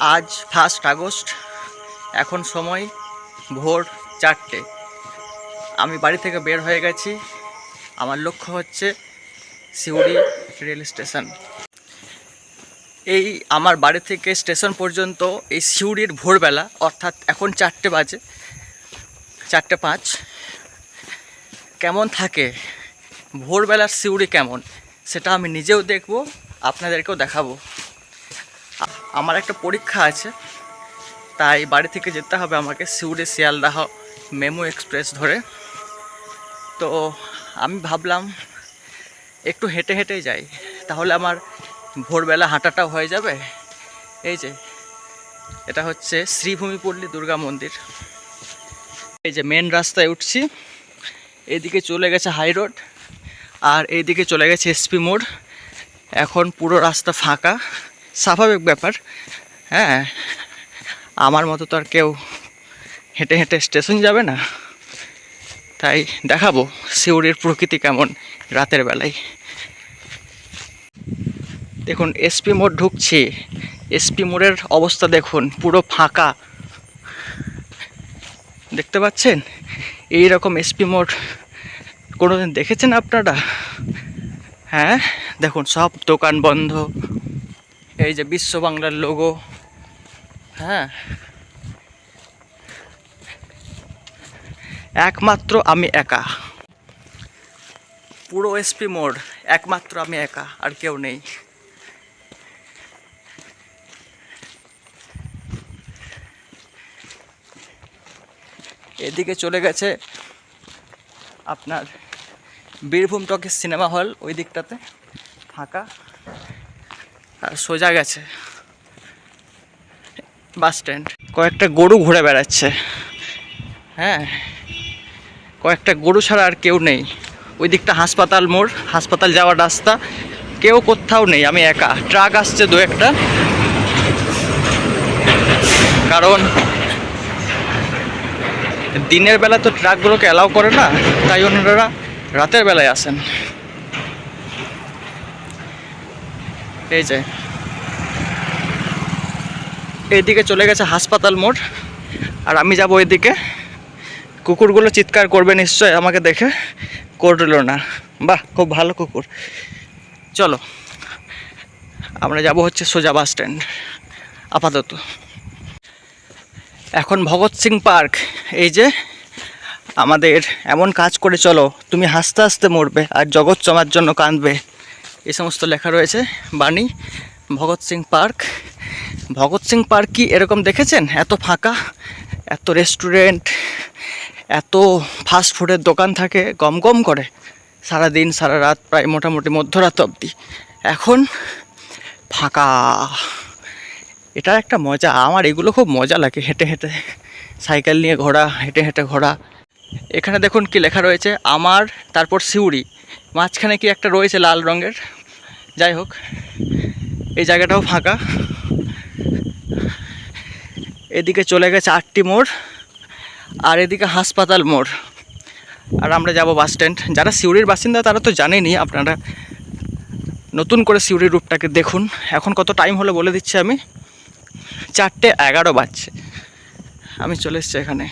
আজ 1 আগস্ট, এখন সময় ভোর 4টে। আমি বাড়ি থেকে বের হয়ে গেছি। আমার লক্ষ্য হচ্ছে সিউড়ি রেল স্টেশন। এই আমার বাড়ি থেকে স্টেশন পর্যন্ত এই সিউড়ির ভোরবেলা, অর্থাৎ এখন 4টে বাজে, 4:05, কেমন থাকে ভোরবেলার সিউড়ি কেমন, সেটা আমি নিজেও দেখব, আপনাদেরকেও দেখাবো। আমার একটা পরীক্ষা আছে, তাই বাড়ি থেকে যেতে হবে আমাকে সিউড়ি শিয়ালদাহ মেমো এক্সপ্রেস ধরে। তো আমি ভাবলাম একটু হেঁটে হেঁটেই যাই, তাহলে আমার ভোরবেলা হাঁটাটাও হয়ে যাবে। এই যে এটা হচ্ছে শ্রীভূমিপল্লী দুর্গা মন্দির। এই যে মেন রাস্তায় উঠছি, এইদিকে চলে গেছে হাই রোড, আর এইদিকে চলে গেছে এসপি মোড়। এখন পুরো রাস্তা ফাঁকা, স্বাভাবিক ব্যাপার। হ্যাঁ, আমার মতো তো আর কেউ হেঁটে হেঁটে স্টেশন যাবে না, তাই দেখাবো সিউড়ির প্রকৃতি কেমন রাতের বেলায়। দেখুন এসপি মোড় ঢুকছি, এসপি মোড়ের অবস্থা দেখুন, পুরো ফাঁকা। দেখতে পাচ্ছেন এই রকম এসপি মোড় কোনোদিন দেখেছেন আপনারা? হ্যাঁ, দেখুন সব দোকান বন্ধ। এই যে বিশ্ব বাংলার লোগো। হ্যাঁ, একমাত্র আমি একা, পুরো এসপি মোড় একমাত্র আমি একা, আর কেউ নেই। এদিকে চলে গেছে আপনার বীরভূম টকিজ সিনেমা হল, ওই দিকটাতে ফাঁকা। আর সোজা গেছে বাস স্ট্যান্ড। কয়েকটা গরু ঘুরে বেড়াচ্ছে। হ্যাঁ, কয়েকটা গরু ছাড়া আর কেউ নেই। ওই দিকটা হাসপাতাল মোড়, হাসপাতাল যাওয়ার রাস্তা, কেউ কোথাও নেই, আমি একা। ট্রাক আসছে দু একটা, কারণ দিনের বেলা তো ট্রাকগুলোকে অ্যালাউ করে না, তাই ওনারা রাতের বেলায় আসেন। এই যে এইদিকে চলে গেছে হাসপাতাল মোড়, আর আমি যাব ওইদিকে। কুকুরগুলো চিৎকার করবে নিশ্চয় আমাকে দেখে, করল না। বাহ, খুব ভালো কুকুর। চলো আমরা যাব হচ্ছে সোজা বাস স্ট্যান্ড আপাতত। এখন ভগৎ সিং পার্ক। এই যে আমাদের এমন কাজ করে চলো, তুমি হাসতে হাসতে মরবে আর জগৎ চমার জন্য কাঁদবে, এই সমস্ত লেখা রয়েছে বাণী। ভগৎ সিং পার্ক। ভগৎ সিং পার্ক কি এরকম দেখেছেন? এত ফাঁকা, এত রেস্টুরেন্ট, এত ফাস্ট ফুডের দোকান থাকে গম গম করে সারা দিন সারা রাত, প্রায় মোটামুটি মধ্যরাত অবধি। এখন ফাঁকা। এটার একটা মজা, আমার এগুলো খুব মজা লাগে, হেঁটে হেঁটে, সাইকেল নিয়ে ঘোরা, হেঁটে হেঁটে ঘোরা। এখানে দেখুন কি লেখা রয়েছে, আমার, তারপর সিউড়ি, মাঝখানে কি একটা রয়েছে লাল রঙের। যাই হোক, এই জায়গাটাও ফাঁকা। এদিকে চলে গেছে 8টি মোড়, আর এদিকে হাসপাতাল মোড়, আর আমরা যাব বাস স্ট্যান্ড। যারা সিউড়ির বাসিন্দা তারা তো জানেনই, আপনারা নতুন করে সিউড়ির রূপটাকে দেখুন। এখন কত টাইম হলো বলে দিচ্ছি আমি, 4:11 বাজছে। আমি চলে এসেছি এখানে।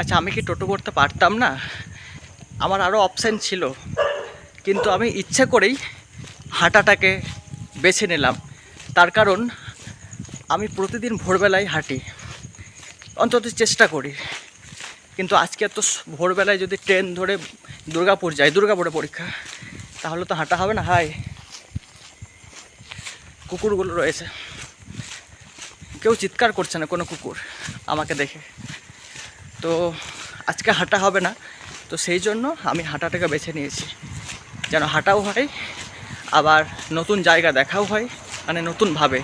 আচ্ছা, আমি কি টোটো করতে পারতাম না? আমার আরও অপশান ছিল, কিন্তু আমি ইচ্ছে করেই হাঁটাটাকে বেছে নিলাম। তার কারণ আমি প্রতিদিন ভোরবেলায় হাঁটি, অন্তত চেষ্টা করি। কিন্তু আজকে এত ভোরবেলায় যদি ট্রেন ধরে দুর্গাপুর যাই, দুর্গাপুরে পরীক্ষা, তাহলে তো হাঁটা হবে না। হাই, কুকুরগুলো রয়েছে, কেউ চিৎকার করছে না কোনো কুকুর আমাকে দেখে। তো আজকে হাঁটা হবে না, তো সেই জন্য আমি হাঁটাটাকে বেছে নিয়েছি, যেন হাঁটাও হয়, আবার নতুন জায়গা দেখাও হয়, মানে নতুনভাবে।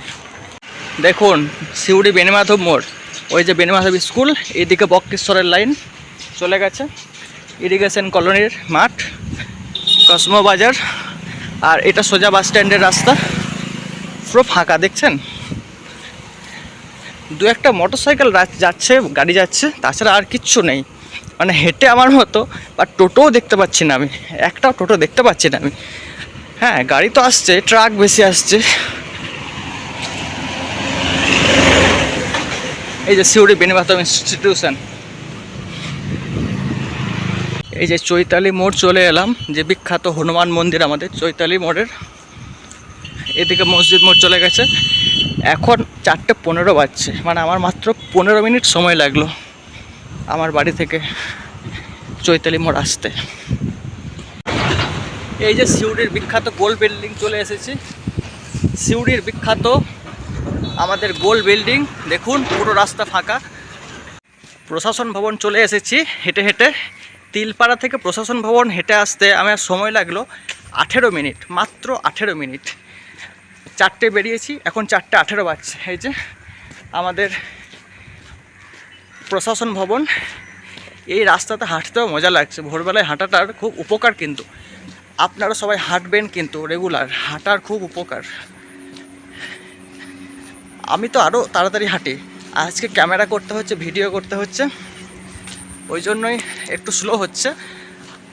দেখুন সিউড়ি বেণীমাধব মোড়, ওই যে বেণীমাধব স্কুল, এইদিকে বক্রেশ্বরের লাইন চলে গেছে, ইরিগেশন কলোনির মাঠ, কসমো বাজার, আর এটা সোজা বাস স্ট্যান্ডের রাস্তা। পুরো ফাঁকা দেখছেন, দু একটা মোটর সাইকেল যাচ্ছে, গাড়ি যাচ্ছে, তাছাড়া আর কিচ্ছু নেই। মানে হেঁটে আমার মতো, বা টোটোও দেখতে পাচ্ছি না আমি, একটাও টোটো দেখতে পাচ্ছি না আমি। হ্যাঁ, গাড়ি তো আসছে, ট্রাক বেশি আসছে। এই যে সিউড়ি বেনিবাতম ইনস্টিটিউশন। এই যে চৈতালি মোড় চলে এলাম, যে বিখ্যাত হনুমান মন্দির আমাদের চৈতালি মোড়ের। এদিকে মসজিদ মোড় চলে গেছে। এখন 4:15 বাজছে, মানে আমার মাত্র 15 মিনিট সময় লাগলো আমার বাড়ি থেকে চৈতালি মোড় আসতে। এই যে সিউড়ির বিখ্যাত গোল বিল্ডিং চলে এসেছি। সিউড়ির বিখ্যাত আমাদের গোল বিল্ডিং, দেখুন পুরো রাস্তা ফাঁকা। প্রশাসন ভবন চলে এসেছি হেঁটে হেঁটে। তিলপাড়া থেকে প্রশাসন ভবন হেঁটে আসতে আমার সময় লাগলো 18 মিনিট, মাত্র 18 মিনিট। 4টে বেরিয়েছি, এখন 4:18 বাজছে। এই যে আমাদের প্রশাসন ভবন। এই রাস্তাতে হাঁটতেও মজা লাগছে, ভোরবেলায় হাঁটাটার খুব উপকার, কিন্তু আপনারা সবাই হাঁটবেন, কিন্তু রেগুলার হাঁটার খুব উপকার। আমি তো আরও তাড়াতাড়ি হাঁটি, আজকে ক্যামেরা করতে হচ্ছে, ভিডিও করতে হচ্ছে, ওই জন্যই একটু স্লো হচ্ছে।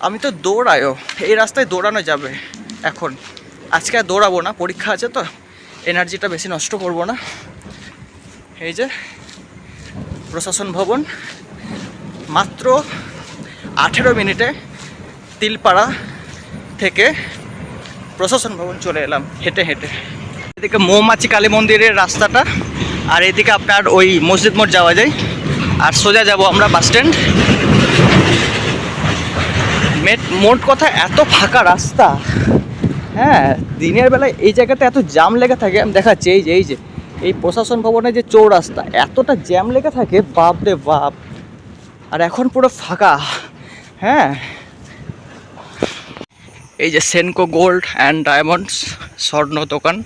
আমি তো দৌড়ায়ও, এই রাস্তায় দৌড়ানো যাবে এখন। আজকে আর দৌড়াবো না, পরীক্ষা আছে তো, এনার্জিটা বেশি নষ্ট করব না। এই যে প্রশাসন ভবন, মাত্র 18 মিনিটে তিলপাড়া থেকে প্রশাসন ভবন চলে এলাম হেঁটে হেঁটে। এদিকে মৌমাছি কালী মন্দিরের রাস্তাটা, আর এদিকে আপনার ওই মসজিদ মোড় যাওয়া যায়, আর সোজা যাব আমরা বাস স্ট্যান্ড। মোট কথা এত ফাঁকা রাস্তা, হ্যাঁ, দিনের বেলায় এই জায়গাতে এত জ্যাম লেগে থাকে। আমি দেখাচ্ছি, এই যে এই প্রশাসন ভবনের যে চৌরাস্তা, এতটা জ্যাম লেগে থাকে, বাপ রে বাপ। আর এখন পুরো ফাঁকা। হ্যাঁ, এই যে সেনকো গোল্ড অ্যান্ড ডায়মন্ডস স্বর্ণ দোকান।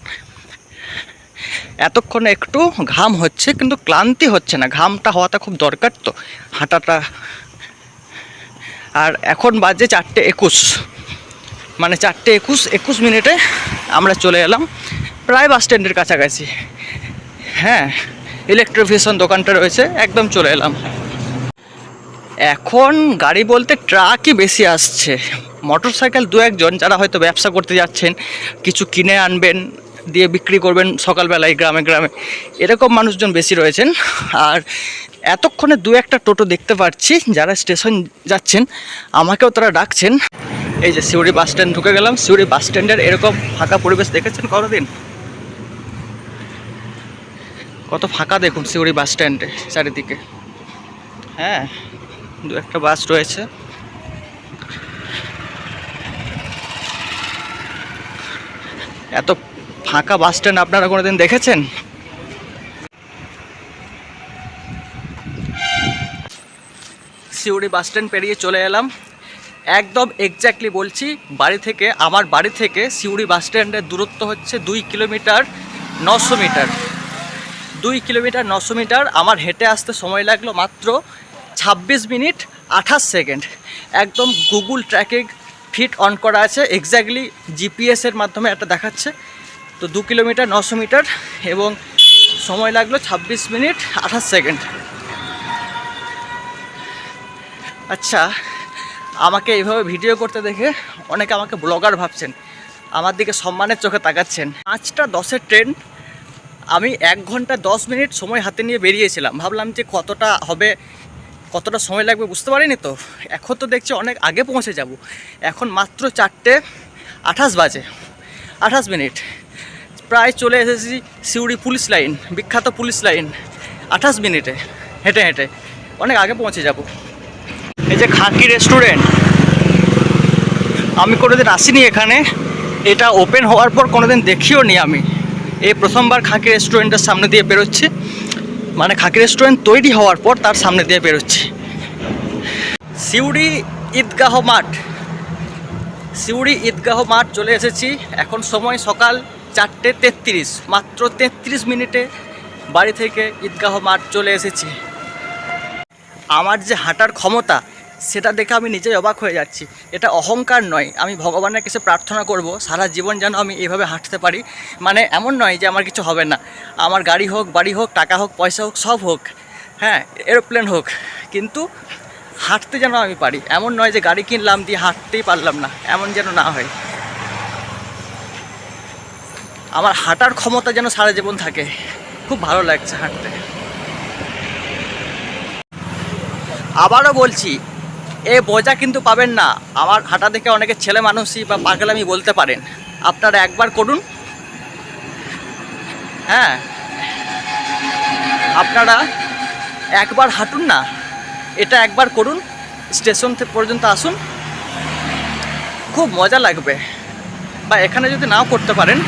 এতক্ষণে একটু ঘাম হচ্ছে, কিন্তু ক্লান্তি হচ্ছে না। ঘামটা হওয়াটা খুব দরকার তো, হাঁটাটা। আর এখন বাজে 4:21, মানে 4:21 মিনিটে আমরা চলে এলাম প্রায় বাস স্ট্যান্ডের কাছাকাছি। হ্যাঁ, ইলেকট্রিফিকেশন দোকানটা রয়েছে, একদম চলে এলাম। এখন গাড়ি বলতে ট্রাকই বেশি আসছে, মোটর সাইকেল 2-1জন যারা হয়তো ব্যবসা করতে যাচ্ছেন, কিছু কিনে আনবেন, দিয়ে বিক্রি করবেন সকালবেলায় গ্রামে গ্রামে, এরকম মানুষজন বেশি রয়েছেন। আর এতক্ষণে 2-1টা টোটো দেখতে পাচ্ছি, যারা স্টেশন যাচ্ছেন, আমাকেও তারা ডাকছেন। এই যে সিউড়ি বাস স্ট্যান্ড ঢুকে গেলাম। সিউড়ি বাস স্ট্যান্ডের এরকম ফাঁকা পরিবেশ দেখেছেন কতদিন? কত ফাঁকা দেখুন সিউড়ি বাস স্ট্যান্ডে চারিদিকে। হ্যাঁ, 2-1টা বাস রয়েছে। এত ফাঁকা বাস স্ট্যান্ড আপনারা কোনোদিন দেখেছেন? সিউড়ি বাস স্ট্যান্ড পেরিয়ে চলে এলাম। একদম এক্স্যাক্টলি বলছি, আমার বাড়ি থেকে সিউড়ি বাস স্ট্যান্ডের দূরত্ব হচ্ছে 2 কিলোমিটার 900 মিটার। 2 kilometre 900 metre. আমার হেঁটে আসতে সময় লাগলো মাত্র 26 মিনিট 28 সেকেন্ড। একদম গুগল ট্র্যাকে ফিট অন করা আছে, এক্স্যাক্টলি জিপিএসের মাধ্যমে এটা দেখাচ্ছে। তো 2 কিলোমিটার 900 মিটার এবং সময় লাগলো 26 মিনিট 28 সেকেন্ড। আচ্ছা, আমাকে এইভাবে ভিডিও করতে দেখে অনেকে আমাকে ব্লগার ভাবছেন, আমার দিকে সম্মানের চোখে তাকাচ্ছেন। 5:10-এর ট্রেন, আমি 1 ঘন্টা 10 মিনিট সময় হাতে নিয়ে বেরিয়েছিলাম। ভাবলাম যে কতটা হবে, কতটা সময় লাগবে বুঝতে পারিনি। তো এখন তো দেখছি অনেক আগে পৌঁছে যাব। এখন মাত্র 4:28 বাজে, 28 মিনিট। প্রায় চলে এসেছি সিউড়ি পুলিশ লাইন, বিখ্যাত পুলিশ লাইন। 28 মিনিটে হেঁটে হেঁটে অনেক আগে পৌঁছে যাব। এই যে খাকি রেস্টুরেন্ট, আমি কোনোদিন আসিনি এখানে। এটা ওপেন হওয়ার পর কোনোদিন দেখিও নি আমি। এই প্রথমবার খাকি রেস্টুরেন্টের সামনে দিয়ে বেরোচ্ছি, মানে খাকি রেস্টুরেন্ট তৈরি হওয়ার পর তার সামনে দিয়ে বেরোচ্ছি। সিউড়ি ঈদগাহ মাঠ, সিউড়ি ঈদগাহ মাঠ চলে এসেছি। এখন সময় সকাল 4:33, মাত্র 33 মিনিটে বাড়ি থেকে ঈদগাহ মাঠ চলে এসেছি। আমার যে হাঁটার ক্ষমতা, সেটা দেখে আমি নিজেই অবাক হয়ে যাচ্ছি। এটা অহংকার নয়, আমি ভগবানের কাছে প্রার্থনা করব সারা জীবন যেন আমি এইভাবে হাঁটতে পারি। মানে এমন নয় যে আমার কিছু হবে না, আমার গাড়ি হোক, বাড়ি হোক, টাকা হোক, পয়সা হোক, সব হোক, হ্যাঁ, এরোপ্লেন হোক, কিন্তু হাঁটতে যেন আমি পারি। এমন নয় যে গাড়ি কিনলাম দিয়ে হাঁটতেই পারলাম না, এমন যেন না হয়। আমার হাঁটার ক্ষমতা যেন সারা জীবন থাকে। খুব ভালো লাগছে হাঁটতে। আবারও বলছি, এ বোঝা কিন্তু পাবেন না। আমার হাঁটা দেখে অনেকে ছেলে মানুষই বা পাগলামি বলতে পারেন, আপনারা একবার করুন। হ্যাঁ, আপনারা একবার হাঁটুন না, এটা একবার করুন, স্টেশন পর্যন্ত আসুন, খুব মজা লাগবে। বা এখানে যদি নাও করতে পারেন,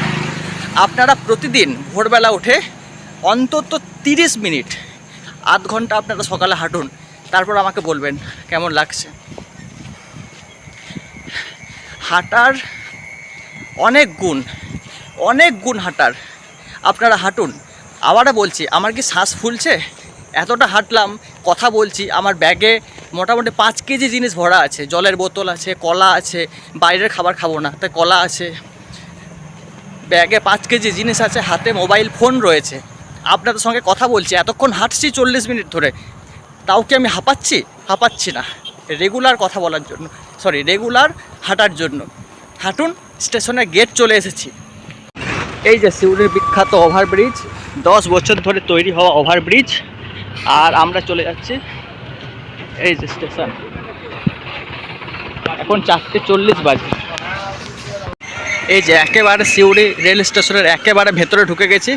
আপনারা প্রতিদিন ভোরবেলা উঠে অন্তত 30 মিনিট, আধ ঘন্টা আপনারা সকালে হাঁটুন, তারপর আমাকে বলবেন কেমন লাগছে। হাঁটার অনেক গুণ, অনেক গুণ হাঁটার। আপনারা হাঁটুন। আবারও বলছি, আমার কি শ্বাস ফুলছে? এতটা হাঁটলাম, কথা বলছি, আমার ব্যাগে মোটামুটি 5 কেজি জিনিস ভরা আছে। জলের বোতল আছে, কলা আছে, বাইরের খাবার খাবো না তাই কলা আছে, ব্যাগে 5 কেজি জিনিস আছে, হাতে মোবাইল ফোন রয়েছে। আপনাদের সঙ্গে কথা বলছি, এতক্ষণ হাঁটছি 40 মিনিট ধরে, তাও কি আমি হাঁপাচ্ছি? হাঁপাচ্ছি না। রেগুলার কথা বলার জন্য, রেগুলার হাঁটার জন্য। হাঁটুন, স্টেশনের গেট চলে এসেছি। এই যে সিউড়ির বিখ্যাত ওভারব্রিজ, 10 বছর ধরে তৈরি হওয়া ওভারব্রিজ। আর আমরা চলে যাচ্ছি, এই যে স্টেশন। এখন 4:40 বাজে। এই যে একেবারে সিউড়ি রেল স্টেশনের একেবারে ভেতরে ঢুকে গেছি।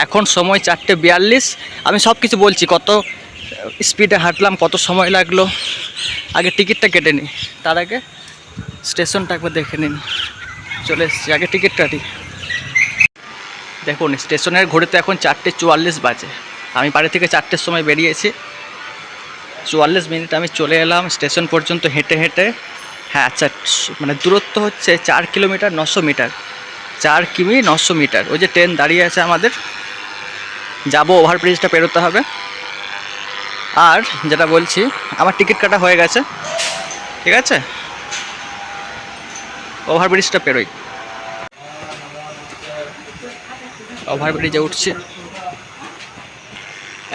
এখন সময় 4:42। আমি সব কিছু বলছি, কত স্পিডে হাঁটলাম, কত সময় লাগলো। আগে টিকিটটা কেটে নিই, তার আগে স্টেশনটা একবার দেখে নিন। চলে এসেছি, আগে টিকিট কাটি। দেখুন স্টেশনের ঘড়িতে এখন 4:44 বাজে। আমি বাড়ি থেকে 4টের সময় বেরিয়েছি, 44 মিনিট আমি চলে এলাম স্টেশন পর্যন্ত হেঁটে হেঁটে। হ্যাঁ আচ্ছা, মানে দূরত্ব হচ্ছে 4 কিলোমিটার 900 মিটার, 4 কিমি 900 মিটার। ওই যে ট্রেন দাঁড়িয়ে আছে আমাদের, যাবো, ওভারব্রিজটা পেরোতে হবে। আর যেটা বলছি, আমার টিকিট কাটা হয়ে গেছে, ঠিক আছে, ওভারব্রিজটা পেরোই। ওভারব্রিজে উঠছি।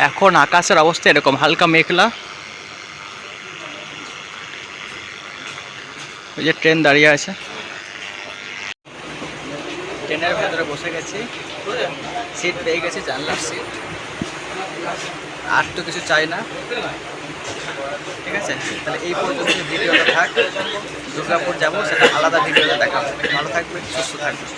এখন আকাশের অবস্থা এরকম, হালকা মেঘলা। ওই যে ট্রেন দাঁড়িয়ে আছে, ট্রেনের ভেতরে বসে গেছি, সিট পেয়ে গেছি, জানলার সিট। আর তো কিছু চাই না, ঠিক আছে। তাহলে এই পর্যন্ত ভিডিওটা থাক। দুর্গাপুর যাবো, সেটা আলাদা ভিডিওতে দেখাবো। ভালো থাকবেন, সুস্থ থাকবেন।